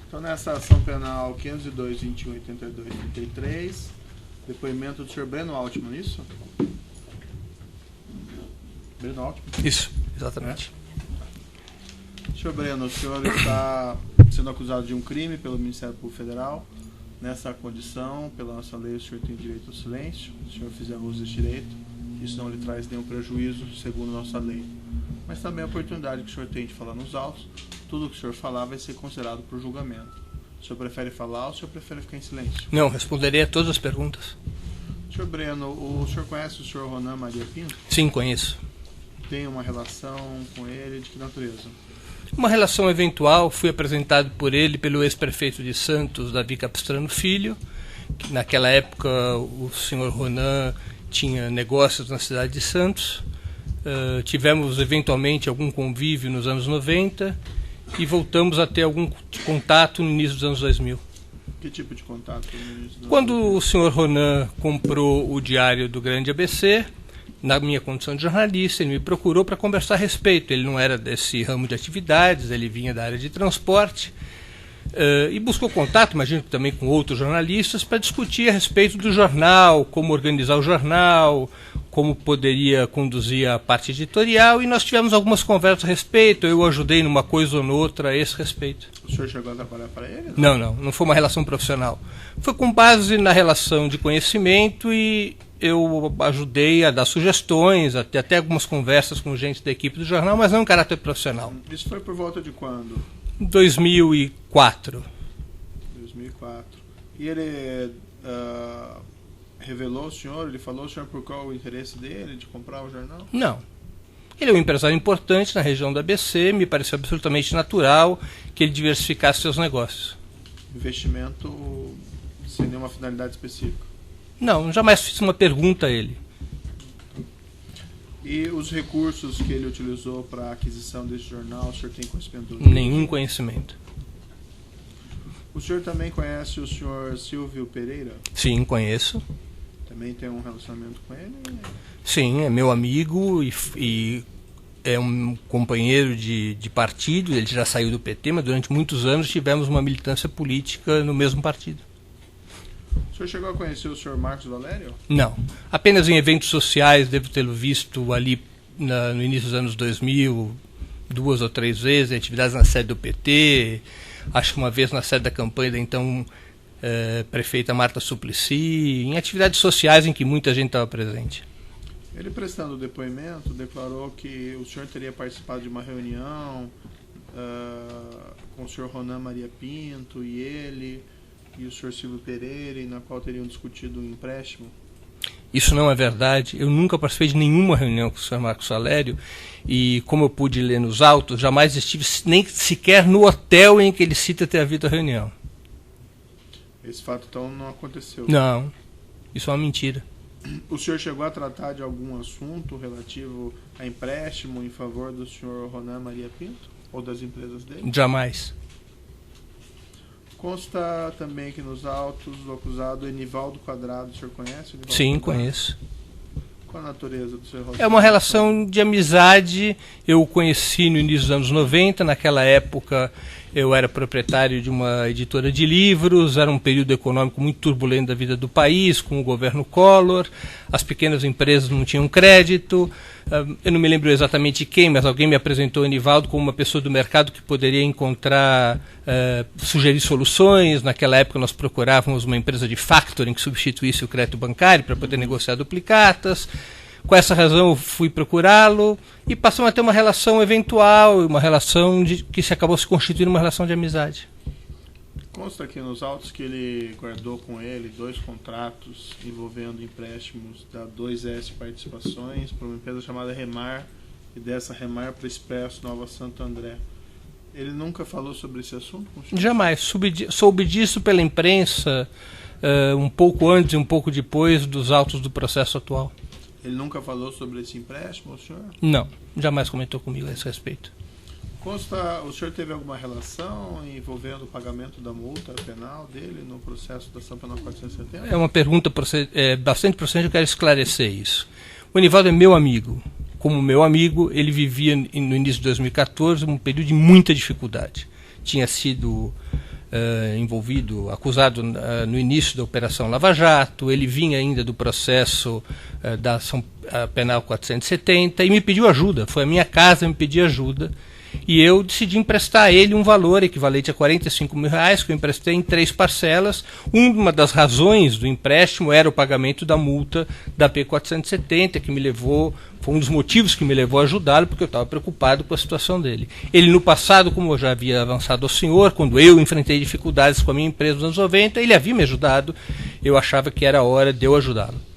Então, nessa ação penal 502.21.82.33, depoimento do senhor Breno Altman, isso? Breno Altman? Isso, exatamente. Senhor Breno, o senhor está sendo acusado de um crime pelo Ministério Público Federal. Nessa condição, pela nossa lei, o senhor tem direito ao silêncio. Se o senhor fizer uso desse direito, isso não lhe traz nenhum prejuízo, segundo a nossa lei. Mas também a oportunidade que o senhor tem de falar nos autos. Tudo que o senhor falar vai ser considerado por julgamento. O senhor prefere falar ou o senhor prefere ficar em silêncio? Não, responderei a todas as perguntas. Senhor Breno, o senhor conhece o senhor Ronan Maria Pinto? Sim, conheço. Tem uma relação com ele? De que natureza? Uma relação eventual, fui apresentado por ele pelo ex-prefeito de Santos, Davi Capistrano Filho, que naquela época o senhor Ronan tinha negócios na cidade de Santos. Tivemos eventualmente algum convívio nos anos 90 e voltamos a ter algum contato no início dos anos 2000. Que tipo de contato no início dos Quando anos 2000? o senhor Ronan comprou o Diário do Grande ABC, na minha condição de jornalista, ele me procurou para conversar a respeito. Ele não era desse ramo de atividades, ele vinha da área de transporte e buscou contato, imagino que também com outros jornalistas, para discutir a respeito do jornal, como organizar o jornal, como poderia conduzir a parte editorial, e nós tivemos algumas conversas a respeito. Eu ajudei numa coisa ou noutra a esse respeito. O senhor chegou a trabalhar para ele? Não foi uma relação profissional. Foi com base na relação de conhecimento e eu ajudei a dar sugestões, até algumas conversas com gente da equipe do jornal, mas não em caráter profissional. Isso foi por volta de quando? 2004. 2004. E ele revelou ao senhor, ele falou ao senhor por qual o interesse dele de comprar o jornal? Não. Ele é um empresário importante na região do ABC, me pareceu absolutamente natural que ele diversificasse seus negócios. Investimento sem nenhuma finalidade específica? Não, jamais fiz uma pergunta a ele. E os recursos que ele utilizou para a aquisição desse jornal, o senhor tem conhecimento? Nenhum conhecimento. O senhor também conhece o senhor Silvio Pereira? Sim, conheço. Também tem um relacionamento com ele? Sim, é meu amigo e é um companheiro de partido. Ele já saiu do PT, mas durante muitos anos tivemos uma militância política no mesmo partido. O senhor chegou a conhecer o senhor Marcos Valério? Não. Apenas em eventos sociais, devo tê-lo visto ali no início dos anos 2000, 2 ou 3 vezes, em atividades na sede do PT, acho que uma vez na sede da campanha da então prefeita Marta Suplicy, em atividades sociais em que muita gente estava presente. Ele, prestando o depoimento, declarou que o senhor teria participado de uma reunião com o senhor Ronan Maria Pinto e ele e o senhor Silvio Pereira, e na qual teriam discutido um empréstimo. Isso não é verdade. Eu nunca participei de nenhuma reunião com o senhor Marcos Valério e, como eu pude ler nos autos, jamais estive nem sequer no hotel em que ele cita ter havido a reunião. Esse fato, então, não aconteceu? Não. Isso é uma mentira. O senhor chegou a tratar de algum assunto relativo a empréstimo em favor do senhor Ronan Maria Pinto? Ou das empresas dele? Jamais. Consta também que nos autos do acusado Enivaldo Quadrado, o senhor conhece? Enivaldo Sim, Quadrado? conheço. Qual a natureza do seu relacionamento? É uma relação de amizade. Eu o conheci no início dos anos 90. Naquela época eu era proprietário de uma editora de livros. Era um período econômico muito turbulento da vida do país, com o governo Collor. As pequenas empresas não tinham crédito. Eu não me lembro exatamente quem, mas alguém me apresentou o Enivaldo como uma pessoa do mercado que poderia encontrar, sugerir soluções. Naquela época nós procurávamos uma empresa de factoring que substituísse o crédito bancário para poder negociar duplicatas. Com essa razão eu fui procurá-lo e passamos a ter uma relação eventual, uma relação que se acabou se constituindo uma relação de amizade. Consta aqui nos autos que ele guardou com ele 2 contratos envolvendo empréstimos da 2S Participações para uma empresa chamada Remar e dessa Remar para Expresso Nova Santo André. Ele nunca falou sobre esse assunto com o senhor? Jamais. Soube disso pela imprensa um pouco antes e um pouco depois dos autos do processo atual. Ele nunca falou sobre esse empréstimo, o senhor? Não, jamais comentou comigo a esse respeito. Consta, o senhor teve alguma relação envolvendo o pagamento da multa penal dele no processo da ação penal 470? É uma pergunta bastante procedente, eu quero esclarecer isso. O Enivaldo é meu amigo. Como meu amigo, ele vivia no início de 2014 um período de muita dificuldade. Tinha sido envolvido, acusado no início da Operação Lava Jato. Ele vinha ainda do processo da ação penal 470 e me pediu ajuda. Foi à minha casa me pedir ajuda. E eu decidi emprestar a ele um valor equivalente a R$45 mil, que eu emprestei em 3 parcelas. Uma das razões do empréstimo era o pagamento da multa da P470, que me levou, foi um dos motivos que me levou a ajudá-lo, porque eu estava preocupado com a situação dele. Ele, no passado, como eu já havia avançado ao senhor, quando eu enfrentei dificuldades com a minha empresa nos anos 90, ele havia me ajudado, eu achava que era hora de eu ajudá-lo.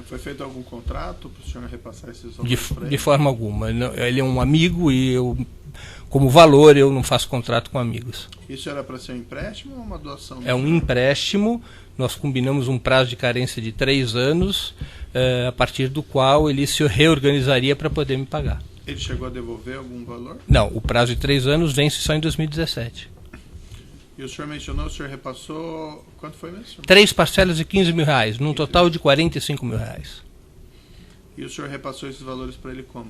Foi feito algum contrato para o senhor repassar esses valores para ele? De forma alguma. Ele é um amigo e eu, como valor, eu não faço contrato com amigos. Isso era para ser um empréstimo ou uma doação? É um empréstimo. Nós combinamos um prazo de carência de 3 anos, a partir do qual ele se reorganizaria para poder me pagar. Ele chegou a devolver algum valor? Não, o prazo de 3 anos vence só em 2017. E o senhor mencionou, o senhor repassou, quanto foi mesmo? 3 parcelas de R$15 mil, num total de R$45 mil. E o senhor repassou esses valores para ele como?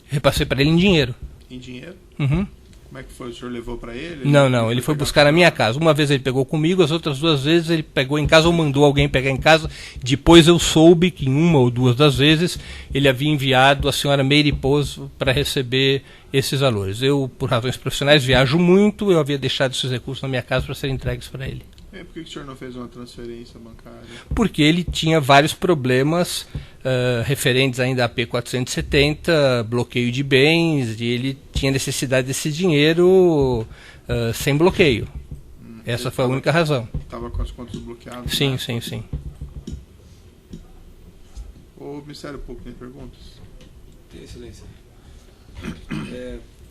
Repassei para ele em dinheiro. Em dinheiro? Uhum. Como é que foi? O senhor levou para ele? Não, ele foi buscar na minha casa. Uma vez ele pegou comigo, as outras 2 vezes ele pegou em casa ou mandou alguém pegar em casa. Depois eu soube que em 1 ou 2 das vezes ele havia enviado a senhora Meire Pozo para receber esses valores. Eu, por razões profissionais, viajo muito, eu havia deixado esses recursos na minha casa para serem entregues para ele. Por que o senhor não fez uma transferência bancária? Porque ele tinha vários problemas referentes ainda à P470, bloqueio de bens, e ele tinha necessidade desse dinheiro sem bloqueio. Essa foi a única razão. Estava com as contas bloqueadas? Sim, né? sim. O Ministério Público tem perguntas? Tem, excelência.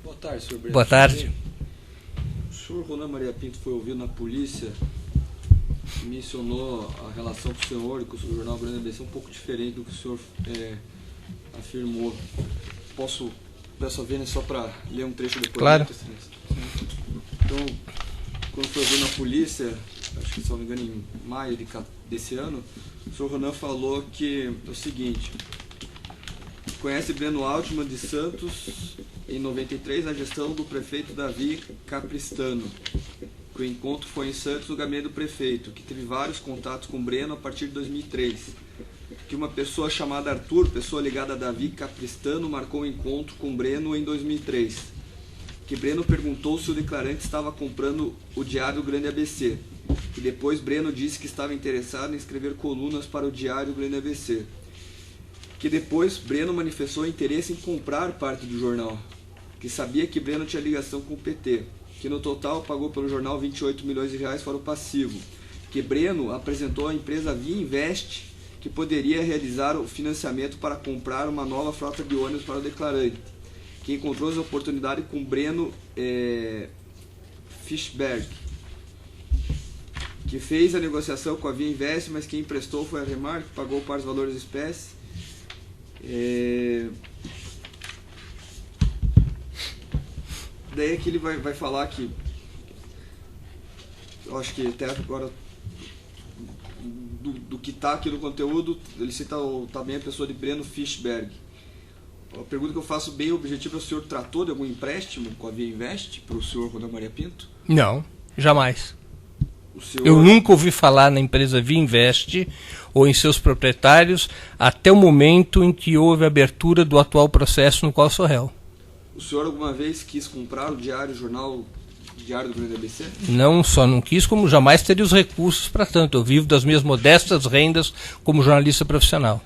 Boa tarde, senhor Breno. Boa tarde. O senhor Ronan Maria Pinto foi ouvido na polícia e mencionou a relação com o senhor e com o jornal Grande ABC um pouco diferente do que o senhor afirmou. Peço a vênia só para ler um trecho depois. Claro. Então, quando foi ouvido na polícia, acho que se não me engano em maio desse ano, o senhor Ronan falou que é o seguinte: conhece Breno Altman de Santos em 93 na gestão do prefeito Davi Capristano, que o encontro foi em Santos no gabinete do prefeito, que teve vários contatos com Breno a partir de 2003, que uma pessoa chamada Arthur, pessoa ligada a Davi Capristano, marcou um encontro com Breno em 2003, que Breno perguntou se o declarante estava comprando o Diário Grande ABC, e depois Breno disse que estava interessado em escrever colunas para o Diário Grande ABC, que depois Breno manifestou interesse em comprar parte do jornal, que sabia que Breno tinha ligação com o PT, que no total pagou pelo jornal R$28 milhões fora o passivo, que Breno apresentou à empresa Via Invest, que poderia realizar o financiamento para comprar uma nova frota de ônibus para o declarante, que encontrou as oportunidades com Breno Fischberg, que fez a negociação com a Via Invest, mas quem emprestou foi a Remar, que pagou para os valores espécie. Daí aqui ele vai falar que, eu acho que até agora do que está aqui no conteúdo, ele cita também a pessoa de Breno Fischberg. A pergunta que eu faço bem objetiva é: o senhor tratou de algum empréstimo com a Via Invest para o senhor Ronan Maria Pinto? Não, jamais. O senhor... Eu nunca ouvi falar na empresa Via Invest ou em seus proprietários até o momento em que houve a abertura do atual processo no qual sou réu. O senhor alguma vez quis comprar o jornal Diário do Grande ABC? Não só não quis, como jamais teria os recursos para tanto. Eu vivo das minhas modestas rendas como jornalista profissional.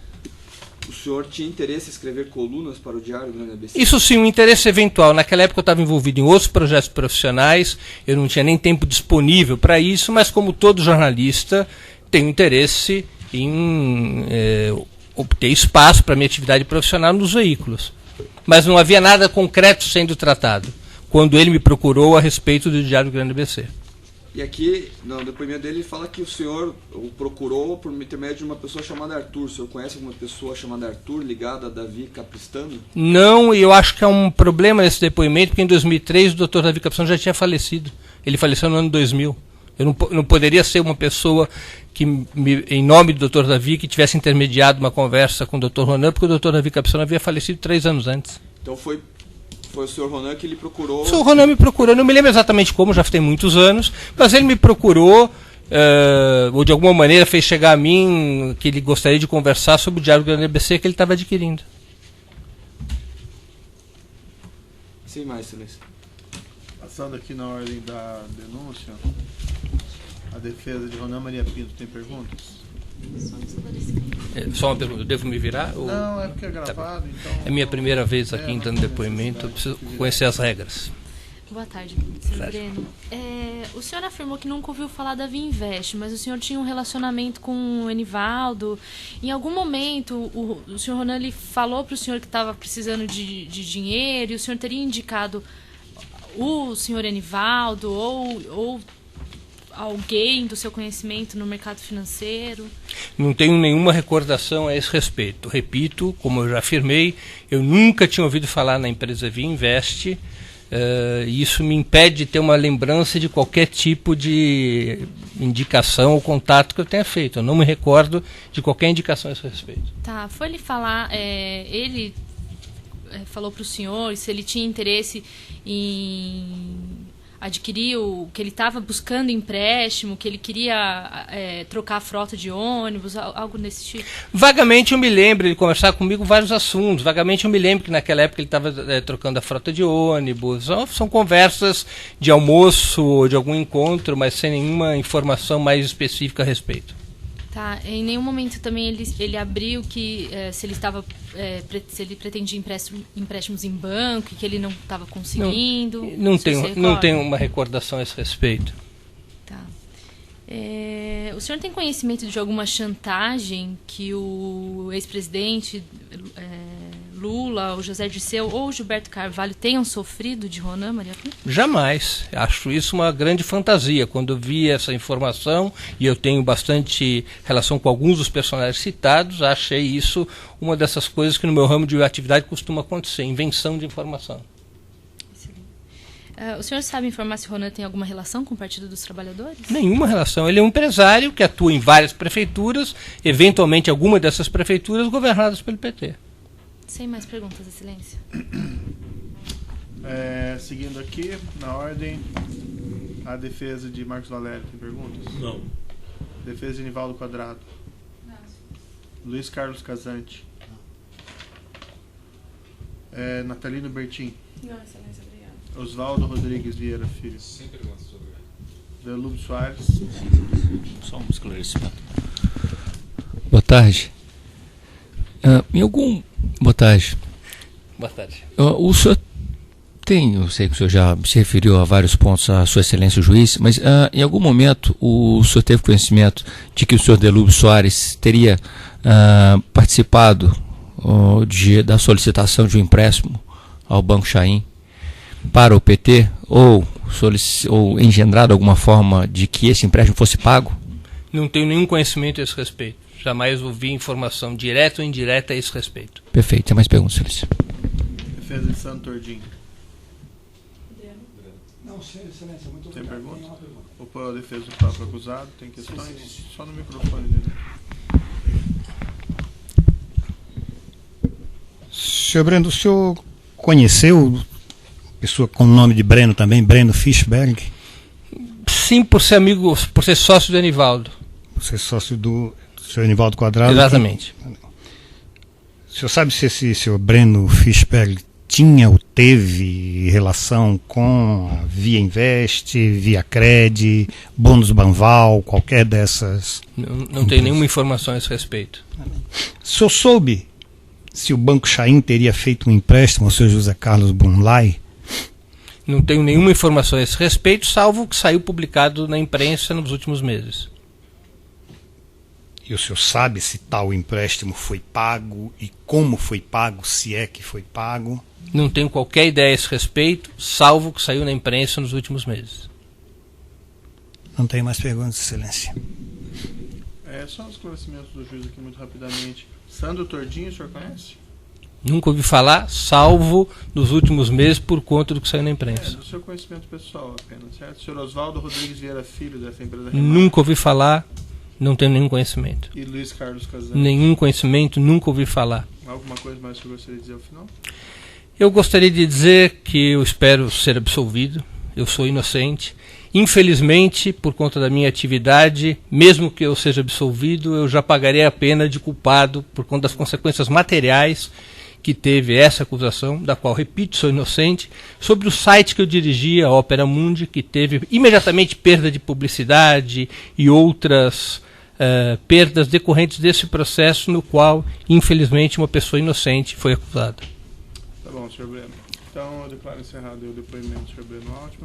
O senhor tinha interesse em escrever colunas para o Diário do Grande ABC? Isso sim, um interesse eventual. Naquela época eu estava envolvido em outros projetos profissionais, eu não tinha nem tempo disponível para isso, mas como todo jornalista, tenho interesse em obter espaço para minha atividade profissional nos veículos. Mas não havia nada concreto sendo tratado quando ele me procurou a respeito do Diário do Grande ABC. E aqui, no depoimento dele, ele fala que o senhor o procurou por intermédio de uma pessoa chamada Arthur. O senhor conhece alguma pessoa chamada Arthur ligada a Davi Capristano? Não, e eu acho que há um problema nesse depoimento, porque em 2003 o Dr. Davi Capristano já tinha falecido. Ele faleceu no ano 2000. Eu não poderia ser uma pessoa que, em nome do Dr. Davi, que tivesse intermediado uma conversa com o Dr. Ronan, porque o Dr. Davi Capristano havia falecido 3 anos antes. Então foi foi o senhor Ronan que ele procurou... O senhor Ronan me procurou, não me lembro exatamente como, já tem muitos anos, mas ele me procurou, ou de alguma maneira fez chegar a mim que ele gostaria de conversar sobre o Diário do Grande ABC que ele estava adquirindo. Sem mais, excelência. Passando aqui na ordem da denúncia, a defesa de Ronan Maria Pinto tem perguntas? Só uma pergunta, eu devo me virar? Ou... Não, é porque é gravado, então... É minha primeira vez aqui dando depoimento, eu preciso conhecer as regras. Boa tarde, senhor Breno. O senhor afirmou que nunca ouviu falar da Vinvest, mas o senhor tinha um relacionamento com o Enivaldo. Em algum momento, o senhor Ronan ele falou para o senhor que estava precisando de dinheiro e o senhor teria indicado o senhor Enivaldo ou alguém do seu conhecimento no mercado financeiro? Não tenho nenhuma recordação a esse respeito. Repito, como eu já afirmei, eu nunca tinha ouvido falar na empresa Vinvest. Isso me impede de ter uma lembrança de qualquer tipo de indicação ou contato que eu tenha feito. Eu não me recordo de qualquer indicação a esse respeito. Tá, foi ele falar, ele falou para o senhor se ele tinha interesse em adquirir que ele estava buscando empréstimo, que ele queria trocar a frota de ônibus, algo desse tipo? Vagamente eu me lembro de conversar comigo vários assuntos. Vagamente eu me lembro que naquela época ele estava trocando a frota de ônibus. São conversas de almoço ou de algum encontro, mas sem nenhuma informação mais específica a respeito. Tá, em nenhum momento também ele abriu que se ele pretendia empréstimos em banco e que ele não estava conseguindo? Não tenho uma recordação a esse respeito. Tá. O senhor tem conhecimento de alguma chantagem que o ex-presidente Lula, o José Dirceu ou o Gilberto Carvalho tenham sofrido de Ronan Maria Pinto? Jamais. Acho isso uma grande fantasia. Quando eu vi essa informação, e eu tenho bastante relação com alguns dos personagens citados, achei isso uma dessas coisas que no meu ramo de atividade costuma acontecer, invenção de informação. O senhor sabe informar se Ronan tem alguma relação com o Partido dos Trabalhadores? Nenhuma relação. Ele é um empresário que atua em várias prefeituras, eventualmente alguma dessas prefeituras governadas pelo PT. Sem mais perguntas, Excelência. Seguindo aqui, na ordem, a defesa de Marcos Valério tem perguntas? Não. Defesa de Nivaldo Quadrado? Não. Luiz Carlos Casante? Natalino Bertin? Não, Excelência, obrigado. Oswaldo Rodrigues Vieira Filho? Sem perguntas, obrigado. Delúbio Soares? Só um esclarecimento. Boa tarde. Boa tarde. Boa tarde. O senhor tem, eu sei que o senhor já se referiu a vários pontos à sua excelência o juiz, mas em algum momento o senhor teve conhecimento de que o senhor Delúbio Soares teria participado da solicitação de um empréstimo ao Banco Chaim para o PT ou engendrado alguma forma de que esse empréstimo fosse pago? Não tenho nenhum conhecimento a esse respeito. Jamais ouvi informação direta ou indireta a esse respeito. Perfeito. Tem mais perguntas, Excelência? Defesa de Santo Tordinho? Não, senhor, Excelência, muito Tem obrigado. pergunta? Tem uma pergunta. Opa, a defesa do próprio acusado, tem questões? Sim. Só no microfone dele. Senhor Breno, o senhor conheceu pessoa com o nome de Breno também, Breno Fischberg? Sim, por ser amigo, por ser sócio do Enivaldo. Você é sócio do senhor Enivaldo Quadrado? Exatamente. O senhor sabe se esse senhor Breno Fischberg tinha ou teve relação com a Via Invest, Via Cred, Bônus Banval, qualquer dessas? Não tenho nenhuma informação a esse respeito. O senhor soube se o Banco Chaim teria feito um empréstimo ao senhor José Carlos Brunlai? Não tenho nenhuma informação a esse respeito, salvo o que saiu publicado na imprensa nos últimos meses. E o senhor sabe se tal empréstimo foi pago e como foi pago, se é que foi pago? Não tenho qualquer ideia a esse respeito, salvo o que saiu na imprensa nos últimos meses. Não tem mais perguntas, Excelência. Só um esclarecimento do juiz aqui muito rapidamente. Sandro Tordinho, o senhor conhece? Nunca ouvi falar, salvo nos últimos meses por conta do que saiu na imprensa. Do seu conhecimento pessoal apenas, certo? O senhor Oswaldo Rodrigues Vieira Filho, dessa empresa Nunca ouvi falar, não tenho nenhum conhecimento. E Luiz Carlos Casante? Nenhum conhecimento, nunca ouvi falar. Alguma coisa mais que eu gostaria de dizer ao final? Eu gostaria de dizer que eu espero ser absolvido, eu sou inocente. Infelizmente, por conta da minha atividade, mesmo que eu seja absolvido, eu já pagarei a pena de culpado por conta das consequências materiais que teve essa acusação, da qual, repito, sou inocente, sobre o site que eu dirigia, a Opera Mundi, que teve imediatamente perda de publicidade e outras perdas decorrentes desse processo no qual, infelizmente, uma pessoa inocente foi acusada. Tá bom, senhor Breno. Então, eu declaro encerrado o depoimento do senhor Breno Altman.